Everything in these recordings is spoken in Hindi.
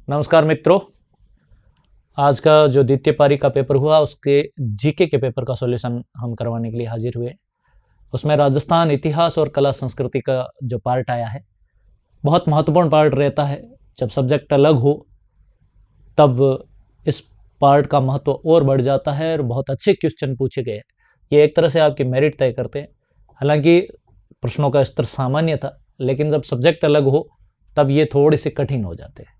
नमस्कार मित्रों, आज का जो द्वितीय पारी का पेपर हुआ उसके जीके के पेपर का सॉल्यूशन हम करवाने के लिए हाजिर हुए। उसमें राजस्थान इतिहास और कला संस्कृति का जो पार्ट आया है बहुत महत्वपूर्ण पार्ट रहता है। जब सब्जेक्ट अलग हो तब इस पार्ट का महत्व और बढ़ जाता है और बहुत अच्छे क्वेश्चन पूछे गए। ये एक तरह से आपकी मेरिट तय करते हैं। हालांकि प्रश्नों का स्तर सामान्य था, लेकिन जब सब्जेक्ट अलग हो तब ये थोड़े से कठिन हो जाते हैं।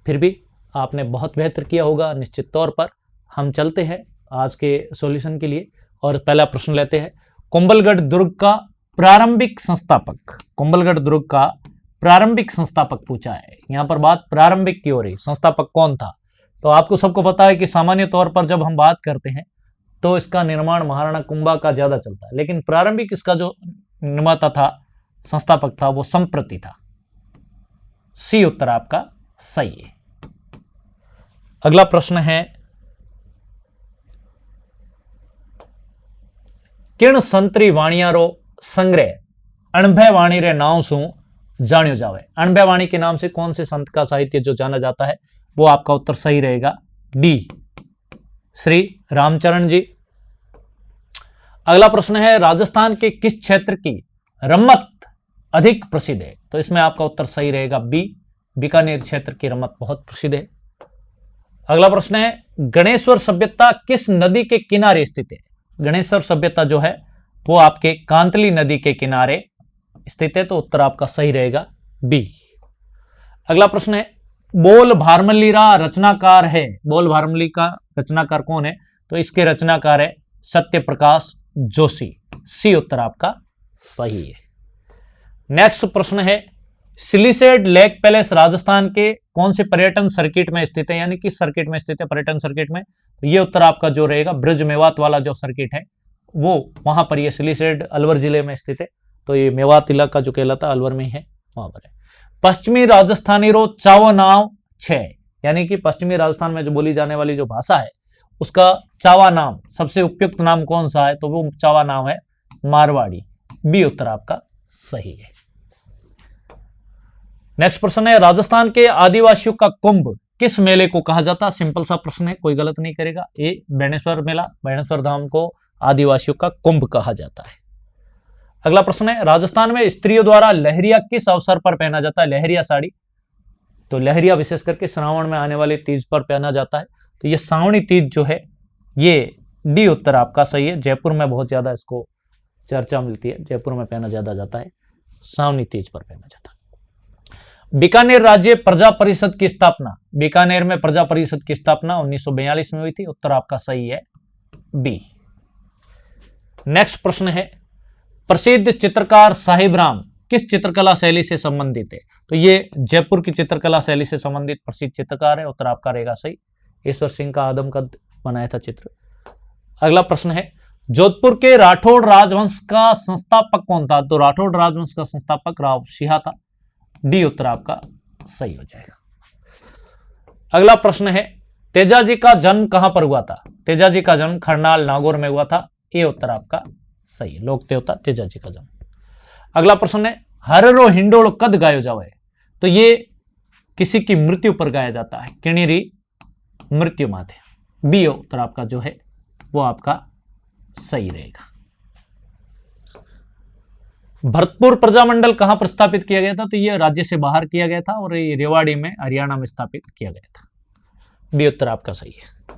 फिर भी आपने बहुत बेहतर किया होगा निश्चित तौर पर। हम चलते हैं आज के सॉल्यूशन के लिए और पहला प्रश्न लेते हैं। कुंभलगढ़ दुर्ग का प्रारंभिक संस्थापक, कुंभलगढ़ दुर्ग का प्रारंभिक संस्थापक पूछा है। यहां पर बात प्रारंभिक की हो रही, संस्थापक कौन था? तो आपको सबको पता है कि सामान्य तौर पर जब हम बात करते हैं तो इसका निर्माण महाराणा कुंभा का ज्यादा चलता है, लेकिन प्रारंभिक इसका जो निर्माता था, संस्थापक था, वो संप्रति था। सी उत्तर आपका सही है। अगला प्रश्न है, किण संतरी वाणियारो संग्रह अणभय वाणी रे नाम सु जान्यो जावे। अणभय वाणी के नाम से कौन से संत का साहित्य जो जाना जाता है, वो आपका उत्तर सही रहेगा डी, श्री रामचरण जी। अगला प्रश्न है, राजस्थान के किस क्षेत्र की रम्मत अधिक प्रसिद्ध है? तो इसमें आपका उत्तर सही रहेगा बी, बीकानेर क्षेत्र की रम्मत बहुत प्रसिद्ध है। अगला प्रश्न है, गणेश्वर सभ्यता किस नदी के किनारे स्थित है? गणेश्वर सभ्यता जो है वो आपके कांतली नदी के किनारे स्थित है, तो उत्तर आपका सही रहेगा बी। अगला प्रश्न है, बोल भारमल्लीरा रचनाकार है। बोल भारमल्ली का रचनाकार कौन है? तो इसके रचनाकार है सत्य प्रकाश जोशी। सी उत्तर आपका सही है। नेक्स्ट प्रश्न है, सिलिसेड लेक पैलेस राजस्थान के कौन से पर्यटन सर्किट में स्थित है, यानी किस सर्किट में स्थित है? पर्यटन सर्किट में। तो ये उत्तर आपका जो रहेगा ब्रज मेवात वाला जो सर्किट है वो वहां पर, ये सिलिसेड अलवर जिले में स्थित है, तो ये मेवात इलाका जो कहलाता है अलवर में है, वहां पर है। पश्चिमी राजस्थानी रो चावा नाव छह, यानी कि पश्चिमी राजस्थान में जो बोली जाने वाली जो भाषा है उसका चावा नाम, सबसे उपयुक्त नाम कौन सा है? तो वो चावा नाम है मारवाड़ी। बी उत्तर आपका सही है। नेक्स्ट प्रश्न है, राजस्थान के आदिवासियों का कुंभ किस मेले को कहा जाता? सिंपल सा प्रश्न है, कोई गलत नहीं करेगा। ए बेणेश्वर मेला, बेणेश्वर धाम को आदिवासियों का कुंभ कहा जाता है। अगला प्रश्न है, राजस्थान में स्त्रियों द्वारा लहरिया किस अवसर पर पहना जाता है? लहरिया साड़ी। तो लहरिया विशेष करके श्रावण में आने वाली तीज पर पहना जाता है, तो ये सावणी तीज जो है, ये डी उत्तर आपका सही है। जयपुर में बहुत ज्यादा इसको चर्चा मिलती है, जयपुर में पहना ज्यादा जाता है, सावनी तीज पर पहना जाता है। बीकानेर राज्य प्रजा परिषद की स्थापना, बीकानेर में प्रजा परिषद की स्थापना 1942 में हुई थी, उत्तर आपका सही है बी। नेक्स्ट प्रश्न है, प्रसिद्ध चित्रकार साहिब राम किस चित्रकला शैली से संबंधित है? तो ये जयपुर की चित्रकला शैली से संबंधित प्रसिद्ध चित्रकार है, उत्तर आपका रहेगा सही। ईश्वर सिंह का आदमकद बनाया था चित्र। अगला प्रश्न है, जोधपुर के राठौड़ राजवंश का संस्थापक कौन था? तो राठौड़ राजवंश का संस्थापक राव सिंह था। डी उत्तर आपका सही हो जाएगा। अगला प्रश्न है, तेजाजी का जन्म कहां पर हुआ था? तेजाजी का जन्म खरनाल नागौर में हुआ था। ए उत्तर आपका सही है, लोक देवता तेजाजी का जन्म। अगला प्रश्न है, हररो हिंडोल कद गायो जावे? तो ये किसी की मृत्यु पर गाया जाता है, किणिरी मृत्यु माथे। बी उत्तर आपका जो है वो आपका सही रहेगा। भरतपुर प्रजामंडल कहां पर स्थापित किया गया था? तो ये राज्य से बाहर किया गया था और ये रेवाड़ी में हरियाणा में स्थापित किया गया था। बी उत्तर आपका सही है।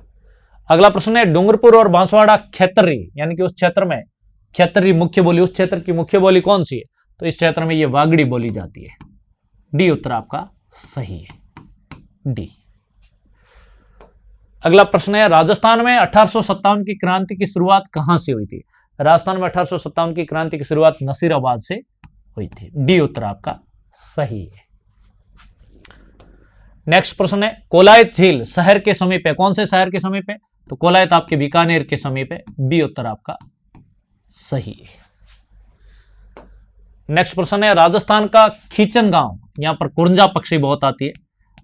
अगला प्रश्न है, डूंगरपुर और बांसवाड़ा क्षेत्री, यानी कि उस क्षेत्र में क्षेत्री मुख्य बोली, उस क्षेत्र की मुख्य बोली कौन सी है? तो इस क्षेत्र में ये वागड़ी बोली जाती है। डी उत्तर आपका सही है, डी। अगला प्रश्न है, राजस्थान में 1857 की क्रांति की शुरुआत कहां से हुई थी? राजस्थान में 1857 की क्रांति की शुरुआत नसीराबाद से हुई थी। डी उत्तर आपका सही है। नेक्स्ट प्रश्न है, कोलायत झील शहर के समीप है, कौन से शहर के समीप है? तो कोलायत आपके बीकानेर के समीप है। बी उत्तर आपका सही है। नेक्स्ट प्रश्न है, राजस्थान का खींचन गांव, यहां पर कुरंजा पक्षी बहुत आती है,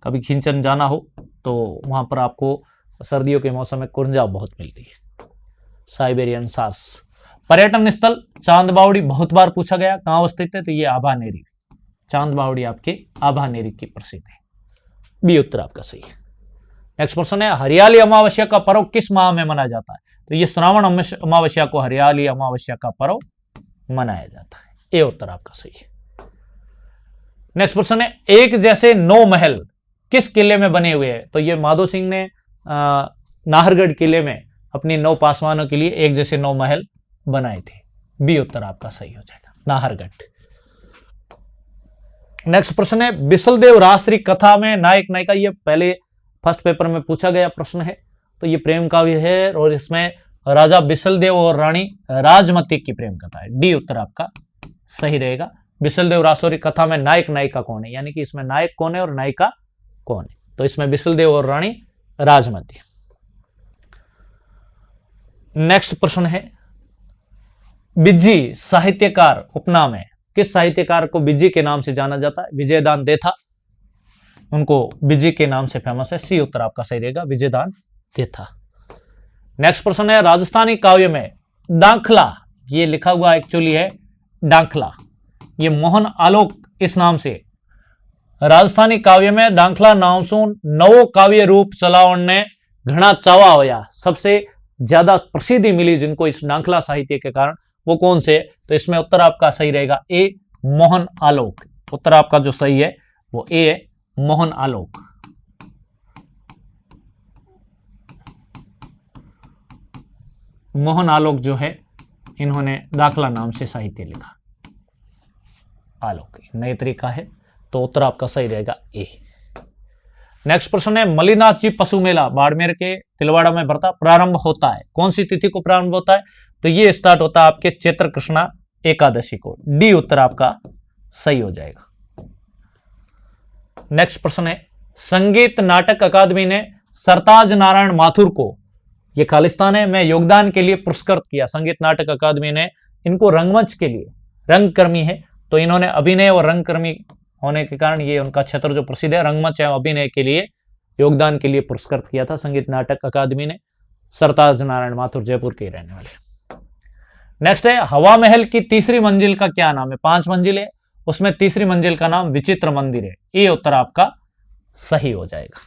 कभी खींचन जाना हो तो वहां पर आपको सर्दियों के मौसम में कुरंजा बहुत मिलती है, साइबेरियन सार्स। पर्यटन स्थल चांदबावड़ी बहुत बार पूछा गया, कहां अवस्थित है? तो ये आभानेरी, चांदबावड़ी आपके आभानेरी की प्रसिद्ध है। बी उत्तर आपका सही है। नेक्स्ट प्रश्न है, हरियाली अमावस्या का पर्व किस माह में मनाया जाता है? तो ये श्रावण अमावस्या को हरियाली अमावस्या का पर्व मनाया जाता है। ए उत्तर आपका सही है। नेक्स्ट प्रश्न है, एक जैसे 9 महल किस किले में बने हुए हैं? तो ये माधो सिंह ने नाहरगढ़ किले में अपनी 9 पासवानों के लिए एक जैसे 9 महल बनाए थे। बी उत्तर आपका सही हो जाएगा, नाहरगढ़। नेक्स्ट प्रश्न है, बिसलदेव राजश्री कथा में नायक नायिका, ये पहले फर्स्ट पेपर में पूछा गया प्रश्न है। तो ये प्रेम काव्य है और इसमें राजा बिसलदेव और रानी राजमती की प्रेम कथा है। डी उत्तर आपका सही रहेगा। बिसलदेव राजश्री कथा में नायक नायिका कौन है, यानी कि इसमें नायक कौन है और नायिका कौन है? तो इसमें बिसलदेव और रानी राजमती। नेक्स्ट प्रश्न है, बिज्जी साहित्यकार उपनाम है, किस साहित्यकार को बिज्जी के नाम से जाना जाता है? विजयदान देथा, उनको बिज्जी के नाम से फेमस है। सी उत्तर आपका सही रहेगा, विजयदान देथा। नेक्स्ट प्रश्न है, राजस्थानी काव्य में डांखला, ये लिखा हुआ एक्चुअली है डांखला, ये मोहन आलोक इस नाम से। राजस्थानी काव्य में डांखला नाम से नवो काव्य रूप चलावन ने घना चावा होया, सबसे ज्यादा प्रसिद्धि मिली जिनको इस डांखला साहित्य के कारण, वो कौन से? तो इसमें उत्तर आपका सही रहेगा ए, मोहन आलोक। उत्तर आपका जो सही है वो ए है, मोहन आलोक। मोहन आलोक जो है, इन्होंने दाखला नाम से साहित्य लिखा। आलोक नए तरीका है, तो उत्तर आपका सही रहेगा ए। नेक्स्ट प्रश्न है, मलिनाथ जी पशु मेला बाड़मेर के तिलवाड़ा में भरता प्रारंभ होता है, कौन सी तिथि को प्रारंभ होता है? तो ये स्टार्ट होता है आपके चैत्र कृष्णा एकादशी को। डी उत्तर आपका सही हो जाएगा। नेक्स्ट प्रश्न है, संगीत नाटक अकादमी ने सरताज नारायण माथुर को, ये खालिस्तान है, में योगदान के लिए पुरस्कृत किया। संगीत नाटक अकादमी ने इनको रंगमंच के लिए, रंगकर्मी है तो इन्होंने अभिनय और रंगकर्मी होने के कारण ये उनका क्षेत्र जो प्रसिद्ध है रंगमंच एवं अभिनय के लिए योगदान के लिए पुरस्कृत किया था संगीत नाटक अकादमी ने। सरताज नारायण माथुर जयपुर के रहने वाले। नेक्स्ट है, हवा महल की तीसरी मंजिल का क्या नाम है? 5 मंजिल है, उसमें तीसरी मंजिल का नाम विचित्र मंदिर है। ये उत्तर आपका सही हो जाएगा।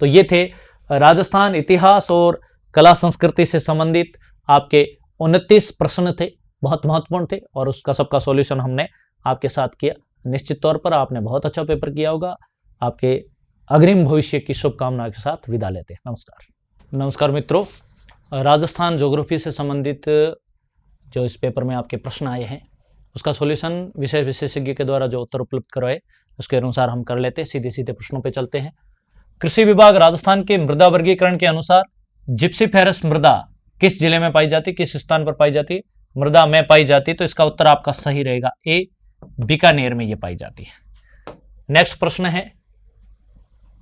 तो ये थे राजस्थान इतिहास और कला संस्कृति से संबंधित आपके 29 प्रश्न थे, बहुत महत्वपूर्ण थे और उसका सबका सॉल्यूशन हमने आपके साथ किया। निश्चित तौर पर आपने बहुत अच्छा पेपर किया होगा। आपके अग्रिम भविष्य की शुभकामनाओं के साथ विदा लेते हैं। नमस्कार। नमस्कार मित्रों, राजस्थान ज्योग्राफी से संबंधित जो इस पेपर में आपके प्रश्न आए हैं उसका सॉल्यूशन विषय विशेषज्ञ के द्वारा जो उत्तर उपलब्ध करवाए उसके अनुसार हम कर लेते हैं। सीधे सीधे प्रश्नों पे चलते हैं। कृषि विभाग राजस्थान के मृदा वर्गीकरण के अनुसार जिप्सीफेरस मृदा किस जिले में पाई जाती, किस स्थान पर पाई जाती? मृदा में पाई जाती, तो इसका उत्तर आपका सही रहेगा ए, बीकानेर में ये पाई जाती है। नेक्स्ट प्रश्न है,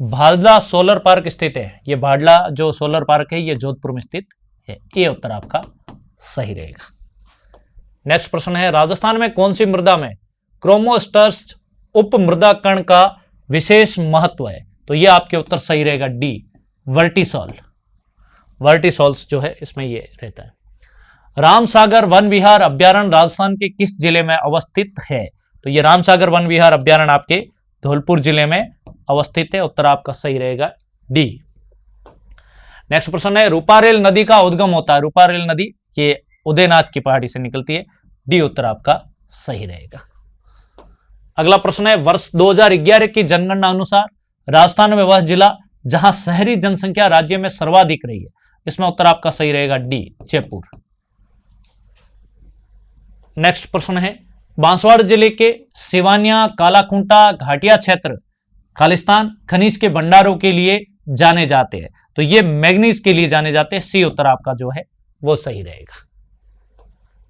भाडला सोलर पार्क स्थित है, ये भाडला जो सोलर पार्क है ये जोधपुर में स्थित है। ये उत्तर आपका सही रहेगा। नेक्स्ट प्रश्न है, राजस्थान में कौन सी मृदा में क्रोमोस्टर्स उप मृदा कण का विशेष महत्व है? तो ये आपके उत्तर सही रहेगा डी, वर्टिसॉल। वर्टिसॉल्स जो है इसमें ये रहता है। रामसागर वन विहार अभ्यारण्य राजस्थान के किस जिले में अवस्थित है? तो ये रामसागर वन विहार अभ्यारण्य आपके धौलपुर जिले में अवस्थित है। उत्तर आपका सही रहेगा डी। नेक्स्ट प्रश्न है, रूपारेल नदी का उद्गम होता है। रूपारेल नदी ये उदयनाथ की पहाड़ी से निकलती है। डी उत्तर आपका सही रहेगा। अगला प्रश्न है, वर्ष 2011 की जनगणना अनुसार राजस्थान में वह जिला जहां शहरी जनसंख्या राज्य में सर्वाधिक रही है, इसमें उत्तर आपका सही रहेगा डी, जयपुर। नेक्स्ट प्रश्न है, बांसवाड़ा जिले के सिवानिया कालाकुंटा घाटिया क्षेत्र खालिस्तान खनिज के भंडारों के लिए जाने जाते हैं, तो ये मैग्नीज के लिए जाने जाते हैं। सी उत्तर आपका जो है वो सही रहेगा।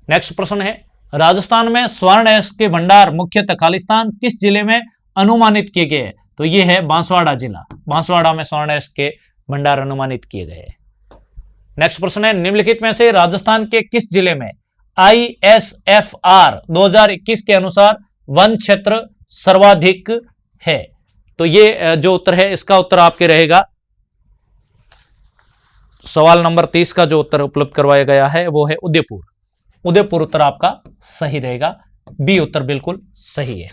नेक्स्ट प्रश्न है, राजस्थान में स्वर्ण अयस्क के भंडार मुख्यतः खालिस्तान किस जिले में अनुमानित किए गए हैं? तो ये है बांसवाड़ा जिला। बांसवाड़ा में स्वर्ण अयस्क के भंडार अनुमानित किए गए हैं। नेक्स्ट प्रश्न है, निम्नलिखित में से राजस्थान के किस जिले में ISFR 2021 के अनुसार वन क्षेत्र सर्वाधिक है? तो ये जो उत्तर है इसका उत्तर आपके रहेगा, सवाल नंबर 30 का जो उत्तर उपलब्ध करवाया गया है वो है उदयपुर। उदयपुर उत्तर आपका सही रहेगा। बी उत्तर बिल्कुल सही है।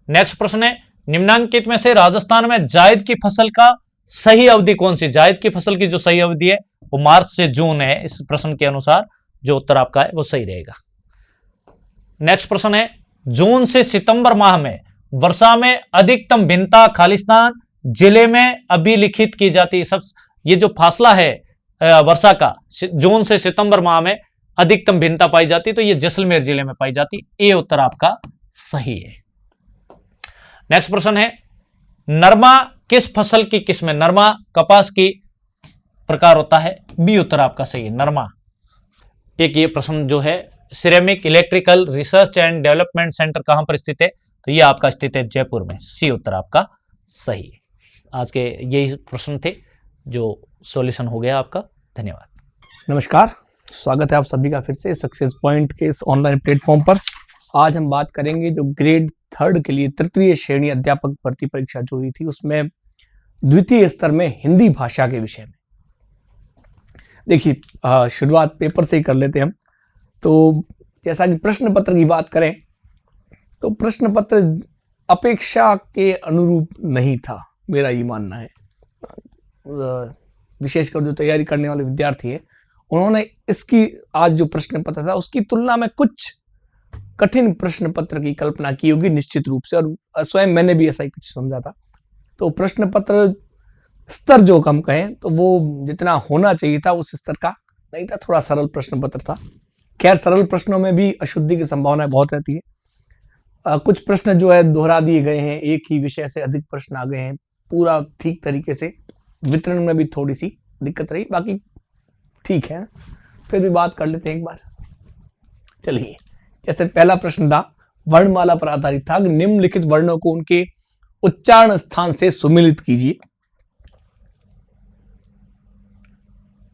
नेक्स्ट प्रश्न है, निम्नांकित में से राजस्थान में जायद की फसल का सही अवधि कौन सी? जायद की फसल की जो सही अवधि है वो मार्च से जून है। इस प्रश्न के अनुसार जो उत्तर आपका है वो सही रहेगा। नेक्स्ट प्रश्न है, जून से सितंबर माह में वर्षा में अधिकतम भिन्नता खालिस्तान जिले में अभिलिखित की जाती है। सब ये जो फासला है वर्षा का जून से सितंबर माह में अधिकतम भिन्नता पाई जाती, तो ये जैसलमेर जिले में पाई जाती। ये उत्तर आपका सही है। नेक्स्ट प्रश्न है, नरमा किस फसल की किस्म है? नरमा कपास की प्रकार होता है। बी उत्तर आपका सही है, नरमा। एक ये प्रश्न जो है, ceramic electrical research and development centre कहां पर स्थित है? तो ये आपका स्थित है जयपुर में। सी उत्तर आपका सही है। आज के यही प्रश्न थे जो सॉल्यूशन हो गया आपका। धन्यवाद। नमस्कार, स्वागत है आप सभी का फिर से सक्सेस पॉइंट के इस ऑनलाइन प्लेटफॉर्म पर। आज हम बात करेंगे जो ग्रेड 3 के लिए तृतीय श्रेणी अध्यापक भर्ती परीक्षा जो हुई थी उसमें द्वितीय स्तर में हिंदी भाषा के विषय में। देखिए, शुरुआत पेपर से ही कर लेते हैं हम। तो जैसा कि प्रश्न पत्र की बात करें तो प्रश्न पत्र अपेक्षा के अनुरूप नहीं था, मेरा ये मानना है। विशेषकर जो तैयारी करने वाले विद्यार्थी हैं उन्होंने इसकी आज जो प्रश्न पत्र था उसकी तुलना में कुछ कठिन प्रश्न पत्र की कल्पना की होगी निश्चित रूप से, और स्वयं मैंने भी ऐसा ही कुछ समझा था। तो प्रश्न पत्र स्तर जो हम कहें तो वो जितना होना चाहिए था उस स्तर का नहीं था, थोड़ा सरल प्रश्न पत्र था। खैर, सरल प्रश्नों में भी अशुद्धि की संभावना बहुत रहती है। कुछ प्रश्न जो है दोहरा दिए गए हैं, एक ही विषय से अधिक प्रश्न आ गए हैं, पूरा ठीक तरीके से वितरण में भी थोड़ी सी दिक्कत रही, बाकी ठीक है। फिर भी बात कर लेते हैं एक बार। चलिए, जैसे पहला प्रश्न था वर्णमाला पर आधारित था, निम्नलिखित वर्णों को उनके उच्चारण स्थान से सुमिलित कीजिए।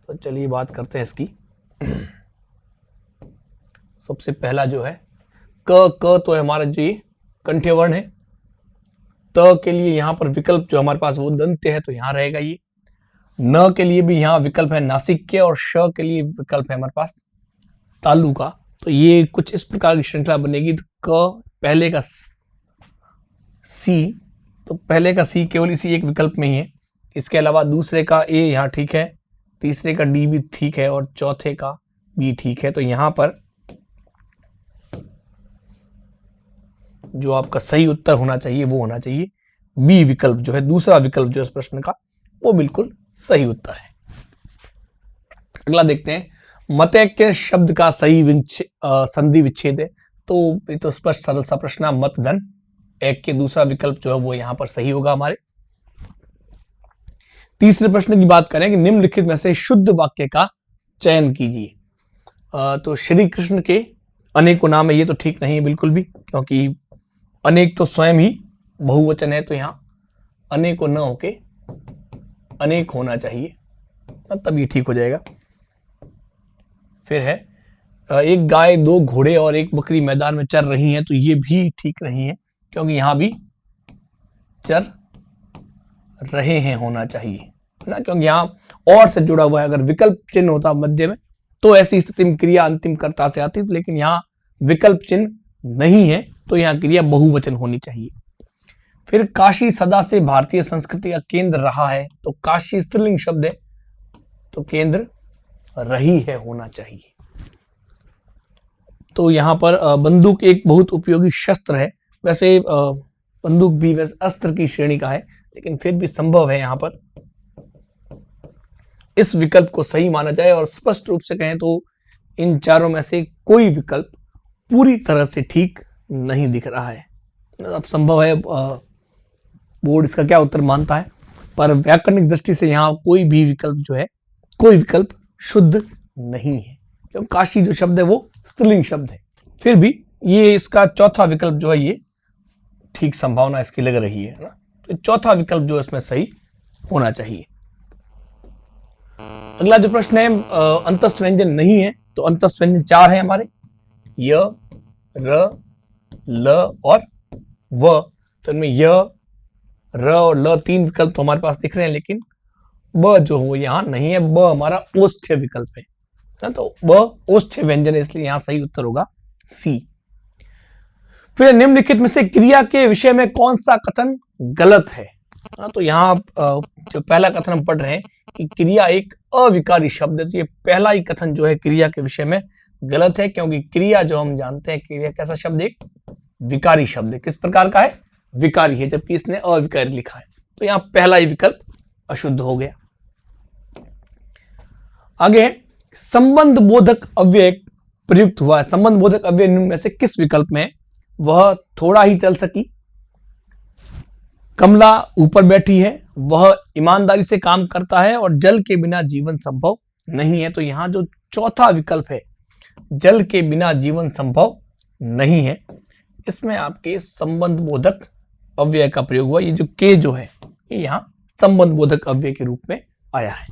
तो चलिए बात करते हैं इसकी। सबसे पहला जो है क तो है हमारा जो ये कंठ्य वर्ण है। त के लिए यहां पर विकल्प जो हमारे पास वो दंत्य है, तो यहां रहेगा ये। न के लिए भी यहां विकल्प है नासिक के, और श के लिए विकल्प है हमारे पास तालु का। तो ये कुछ इस प्रकार की श्रृंखला बनेगी। तो क पहले का सी, तो पहले का सी केवल इसी एक विकल्प में ही है। इसके अलावा दूसरे का ए यहाँ ठीक है, तीसरे का डी भी ठीक है, और चौथे का बी ठीक है। तो यहां पर जो आपका सही उत्तर होना चाहिए वो होना चाहिए बी विकल्प, जो है दूसरा विकल्प जो इस प्रश्न का वो बिल्कुल सही उत्तर है। अगला देखते हैं, मतैक्य शब्द का सही संधि विच्छेद है। तो ये तो स्पष्ट सरल सा प्रश्न है, मतधन ऐक्य दूसरा विकल्प जो है वो यहां पर सही होगा हमारे। तीसरे प्रश्न की बात करें कि निम्नलिखित में से शुद्ध वाक्य का चयन कीजिए। तो श्री कृष्ण के अनेकों नाम है, ये तो ठीक नहीं है बिल्कुल भी, क्योंकि अनेक तो स्वयं ही बहुवचन है, तो यहां अनेकों न होके अनेक होना चाहिए, तब ये ठीक हो जाएगा। फिर है एक गाय, दो घोड़े और एक बकरी मैदान में चर रही हैं, तो ये भी ठीक नहीं है, क्योंकि यहां भी चर रहे हैं होना चाहिए ना, क्योंकि यहां और से जुड़ा हुआ है। अगर विकल्प चिन्ह होता मध्य में तो ऐसी स्थिति में क्रिया अंतिम कर्ता से आती, लेकिन यहां विकल्प चिन्ह नहीं है, तो यहां क्रिया बहुवचन होनी चाहिए। फिर काशी सदा से भारतीय संस्कृति का केंद्र रहा है, तो काशी स्त्रीलिंग शब्द है, तो केंद्र रही है होना चाहिए। तो यहां पर बंदूक एक बहुत उपयोगी शस्त्र है। वैसे बंदूक भी वैसे अस्त्र की श्रेणी का है, लेकिन फिर भी संभव है यहां पर इस विकल्प को सही माना जाए। और स्पष्ट रूप से कहें तो इन चारों में से कोई विकल्प पूरी तरह से ठीक नहीं दिख रहा है। अब संभव है बोर्ड इसका क्या उत्तर मानता है, पर व्याकरणिक दृष्टि से यहाँ कोई भी विकल्प जो है, कोई विकल्प शुद्ध नहीं है, क्योंकि काशी जो शब्द है वो स्त्रीलिंग शब्द है। फिर भी ये इसका चौथा विकल्प जो है ये ठीक संभावना इसकी लग रही है ना, तो चौथा विकल्प जो इसमें सही होना चाहिए। अगला जो प्रश्न है अंतस्थ व्यंजन नहीं है, तो अंतस्थ व्यंजन 4 है हमारे, य, र, ल और व। तो इनमें य, र और ल 3 विकल्प तो हमारे पास दिख रहे हैं, लेकिन ब जो वो यहां नहीं है। ब हमारा ओष्ठ्य विकल्प है, तो ब ओष्ठ्य व्यंजन है, इसलिए यहां सही उत्तर होगा सी। फिर निम्नलिखित में से क्रिया के विषय में कौन सा कथन गलत है। तो यहाँ आप जो पहला कथन हम पढ़ रहे हैं कि क्रिया एक अविकारी शब्द है, तो ये पहला ही कथन जो है क्रिया के विषय में गलत है, क्योंकि क्रिया जो हम जानते हैं क्रिया कैसा शब्द है, एक विकारी शब्द है। किस प्रकार का है, विकारी है, जबकि इसने अविकारी लिखा है, तो यहाँ पहला ही विकल्प अशुद्ध हो गया। आगे है संबंध बोधक अव्यय प्रयुक्त हुआ है। संबंध बोधक अव्यय निम्न में से किस विकल्प में? वह थोड़ा ही चल सकी, कमला ऊपर बैठी है, वह ईमानदारी से काम करता है और जल के बिना जीवन संभव नहीं है। तो यहां जो चौथा विकल्प है जल के बिना जीवन संभव नहीं है, इसमें आपके संबंध बोधक अव्यय का प्रयोग हुआ। ये जो के जो है ये यहां संबंध बोधक अव्यय के रूप में आया है।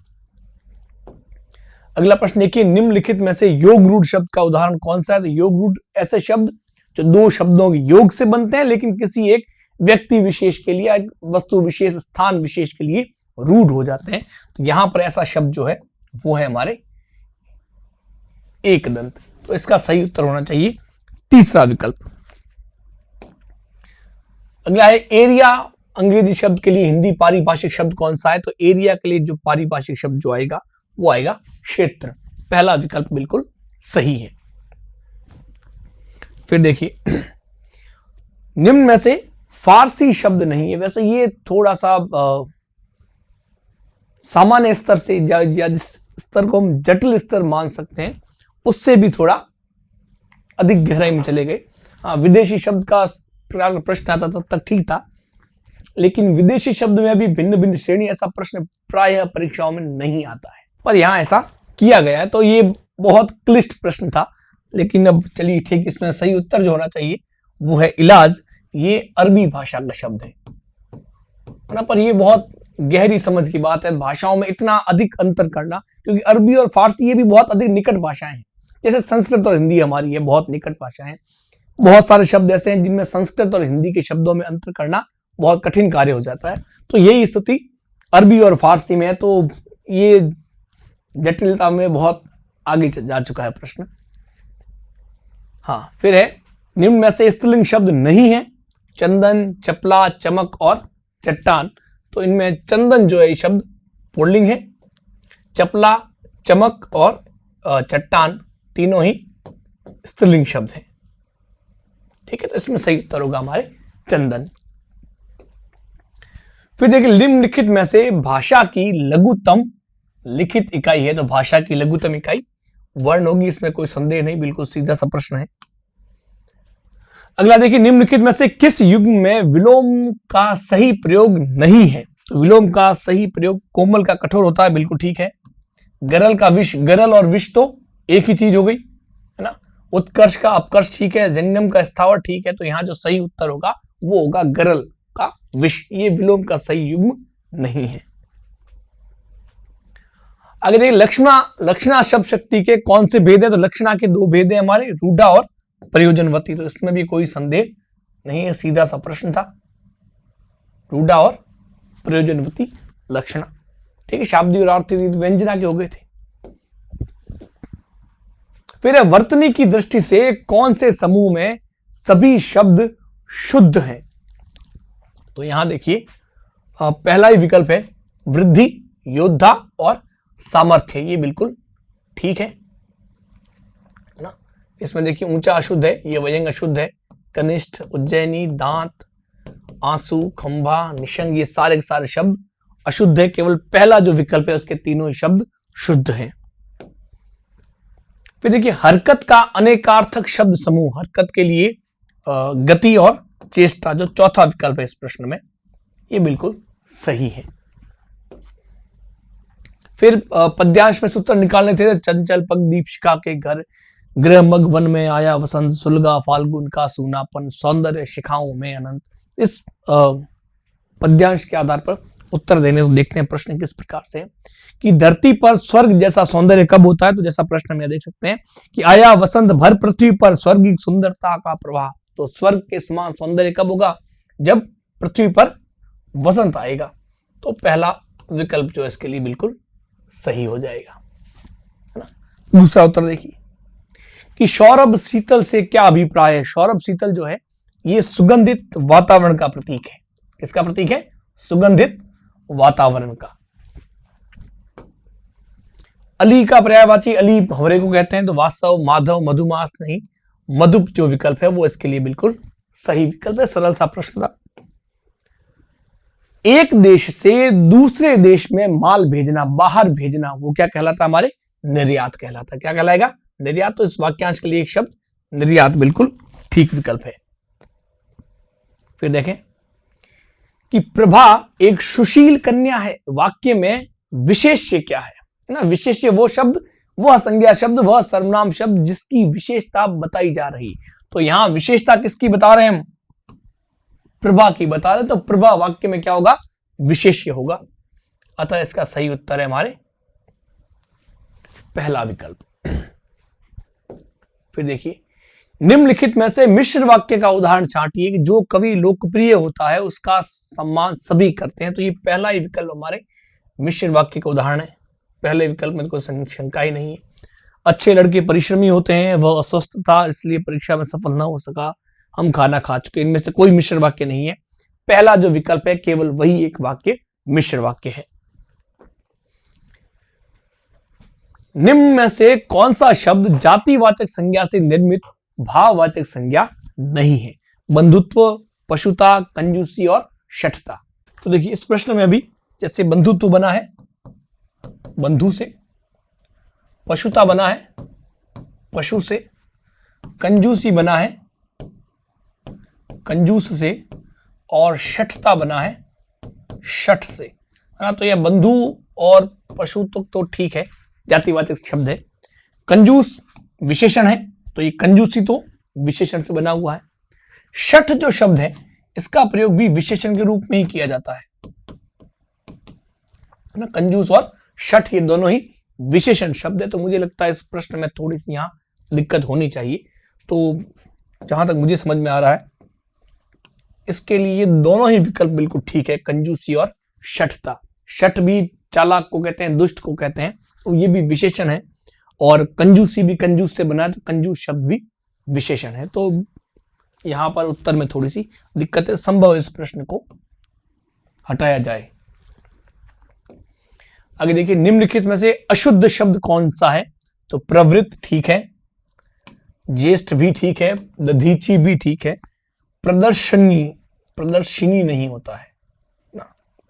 अगला प्रश्न देखिए, निम्नलिखित में से योग रूढ़ शब्द का उदाहरण कौन सा है? तो योग रूढ़ ऐसे शब्द जो दो शब्दों के योग से बनते हैं लेकिन किसी एक व्यक्ति विशेष के लिए, वस्तु विशेष, स्थान विशेष के लिए रूढ़ हो जाते हैं। तो यहां पर ऐसा शब्द जो है वो है हमारे एक दंत। तो इसका सही उत्तर होना चाहिए तीसरा विकल्प। अगला है एरिया अंग्रेजी शब्द के लिए हिंदी पारिभाषिक शब्द कौन सा है? तो एरिया के लिए जो पारिभाषिक शब्द जो आएगा वो आएगा क्षेत्र। पहला विकल्प बिल्कुल सही है। फिर देखिए निम्न में से फारसी शब्द नहीं है। वैसे ये थोड़ा सा सामान्य स्तर से या जिस स्तर को हम जटिल स्तर मान सकते हैं उससे भी थोड़ा अधिक गहराई में चले गए। हाँ, विदेशी शब्द का प्रश्न आता तब तक ठीक था, लेकिन विदेशी शब्द में भी भिन्न भिन्न श्रेणी, ऐसा प्रश्न प्रायः परीक्षाओं में नहीं आता है, पर यहां ऐसा किया गया है। तो ये बहुत क्लिष्ट प्रश्न था, लेकिन अब चलिए ठीक, इसमें सही उत्तर जो होना चाहिए वो है इलाज। ये अरबी भाषा का शब्द है ना, पर ये बहुत गहरी समझ की बात है भाषाओं में इतना अधिक अंतर करना, क्योंकि अरबी और फारसी ये भी बहुत अधिक निकट भाषाएं हैं। जैसे संस्कृत और हिंदी हमारी ये बहुत निकट भाषाएं। बहुत सारे शब्द ऐसे हैं जिनमें संस्कृत और हिंदी के शब्दों में अंतर करना बहुत कठिन कार्य हो जाता है। तो यही स्थिति अरबी और फारसी में है। तो ये जटिलता में बहुत आगे जा चुका है प्रश्न। हाँ, फिर है निम्न में से स्त्रीलिंग शब्द नहीं है। चंदन, चपला, चमक और चट्टान। तो इनमें चंदन जो है ये शब्द पुल्लिंग है, चपला, चमक और चट्टान तीनों ही स्त्रीलिंग शब्द हैं। ठीक है, तो इसमें सही उत्तर होगा हमारे चंदन। फिर देखिए निम्नलिखित में से भाषा की लघुतम लिखित इकाई है। तो भाषा की लघुतम इकाई वर्ण होगी, इसमें कोई संदेह नहीं, बिल्कुल सीधा सा प्रश्न है। अगला देखिए निम्नलिखित में से किस युग्म में विलोम का सही प्रयोग नहीं है? तो विलोम का सही प्रयोग कोमल का कठोर होता है, बिल्कुल ठीक है। गरल का विष, गरल और विष तो एक ही चीज हो गई है ना। उत्कर्ष का अपकर्ष ठीक है, जंगम का स्थावर ठीक है। तो यहां जो सही उत्तर होगा वो होगा गरल का विष। ये विलोम का सही युग्म नहीं है। आगे देखिए लक्षणा शब्द शक्ति के कौन से भेद है? तो लक्षणा के दो भेद है हमारे, रूढ़ा और प्रयोजनवती। तो इसमें भी कोई संदेह नहीं है, सीधा सा प्रश्न था, रूढ़ा और प्रयोजनवती लक्षणा। ठीक है, शाब्दिक और अर्थी व्यंजना के हो गए थे। फिर वर्तनी की दृष्टि से कौन से समूह में सभी शब्द शुद्ध हैं? तो यहां देखिए पहला ही विकल्प है वृद्धि, योद्धा और सामर्थ्य। ये बिल्कुल ठीक है ना। इसमें देखिए ऊंचा अशुद्ध है, ये वयंग अशुद्ध है। कनिष्ठ, उज्जैनी, दांत, आंसू, खंभा, निशंग, ये सारे के सारे शब्द अशुद्ध है। केवल पहला जो विकल्प है उसके तीनों ही शब्द शुद्ध हैं। फिर देखिए हरकत का अनेकार्थक शब्द समूह, हरकत के लिए गति और चेष्टा, जो चौथा विकल्प है इस प्रश्न में, ये बिल्कुल सही है। फिर पद्यांश में सूत्र निकालने थे। चंचल पग दीपशिखा के घर, गृह मग वन में आया वसंत, सुलगा फाल्गुन का सूनापन, सौंदर्य शिखाओं में अनंत। इस पद्यांश के आधार पर उत्तर देने को देखते हैं प्रश्न किस प्रकार से है कि धरती पर स्वर्ग जैसा सौंदर्य कब होता है? तो जैसा प्रश्न में देख सकते हैं कि आया वसंत, भर पृथ्वी पर स्वर्गिक सुंदरता का प्रवाह। तो स्वर्ग के समान सौंदर्य कब होगा? जब पृथ्वी पर वसंत आएगा। तो पहला विकल्प जो है इसके लिए बिल्कुल सही हो जाएगा, है ना। दूसरा उत्तर देखिए कि सौरभ शीतल से क्या अभिप्राय है? सौरभ शीतल जो है ये सुगंधित वातावरण का प्रतीक है। किसका प्रतीक है? सुगंधित वातावरण का। अली का पर्यायवाची अली भंवरे को कहते हैं, तो वास्तव, माधव, मधुमास नहीं, मधुप जो विकल्प है वो इसके लिए बिल्कुल सही विकल्प है। सरल सा प्रश्न था। एक देश से दूसरे देश में माल भेजना, बाहर भेजना, वो क्या कहलाता? हमारे निर्यात कहलाता। क्या कहलाएगा? निर्यात। तो इस वाक्यांश के लिए एक शब्द निर्यात बिल्कुल ठीक विकल्प है। फिर देखें कि प्रभा एक सुशील कन्या है, वाक्य में विशेष्य क्या है ना? विशेष्य वो शब्द, वह संज्ञा शब्द, वह सर्वनाम शब्द जिसकी विशेषता बताई जा रही। तो यहां विशेषता किसकी बता रहे हैं हम? प्रभा की बता रहे। तो प्रभा वाक्य में क्या होगा? विशेष्य होगा। अतः इसका सही उत्तर है हमारे पहला विकल्प। फिर देखिए, निम्नलिखित में से मिश्र वाक्य का उदाहरण छांटिए कि जो कवि लोकप्रिय होता है उसका सम्मान सभी करते हैं। तो ये पहला ही विकल्प हमारे मिश्र वाक्य का उदाहरण है। पहले विकल्प में कोई शंका ही नहीं है। अच्छे लड़के परिश्रमी होते हैं, वह अस्वस्थ था इसलिए परीक्षा में सफल ना हो सका, हम खाना खा चुके। इनमें से कोई मिश्र वाक्य नहीं है। पहला जो विकल्प है केवल वही एक वाक्य मिश्र वाक्य है। निम्न में से कौन सा शब्द जातिवाचक संज्ञा से निर्मित भाववाचक संज्ञा नहीं है? बंधुत्व, पशुता, कंजूसी और शठता। तो देखिए, इस प्रश्न में अभी जैसे बंधुत्व बना है बंधु से, पशुता बना है पशु से, कंजूसी बना है कंजूस से, और शठता बना है शठ से। हाँ, तो यह बंधु और पशु तो ठीक है, जातिवाचक शब्द है। कंजूस विशेषण है, तो ये कंजूसी तो विशेषण से बना हुआ है। शठ जो शब्द है इसका प्रयोग भी विशेषण के रूप में ही किया जाता है ना। कंजूस और शठ ये दोनों ही विशेषण शब्द है। तो मुझे लगता है इस प्रश्न में थोड़ी सी यहां दिक्कत होनी चाहिए। तो जहां तक मुझे समझ में आ रहा है इसके लिए ये दोनों ही विकल्प बिल्कुल ठीक है, कंजूसी और शठता। शठ भी चालाक को कहते हैं, दुष्ट को कहते हैं, तो ये भी विशेषण है। और कंजूसी भी कंजूस से बना है, तो कंजूस शब्द भी विशेषण है। तो यहां पर उत्तर में थोड़ी सी दिक्कत है। संभव इस प्रश्न को हटाया जाए। आगे देखिए, निम्नलिखित में से अशुद्ध शब्द कौन सा है? तो प्रवृत्त ठीक है, ज्येष्ठ भी ठीक है, दधीची भी ठीक है, प्रदर्शनी नहीं होता है ना,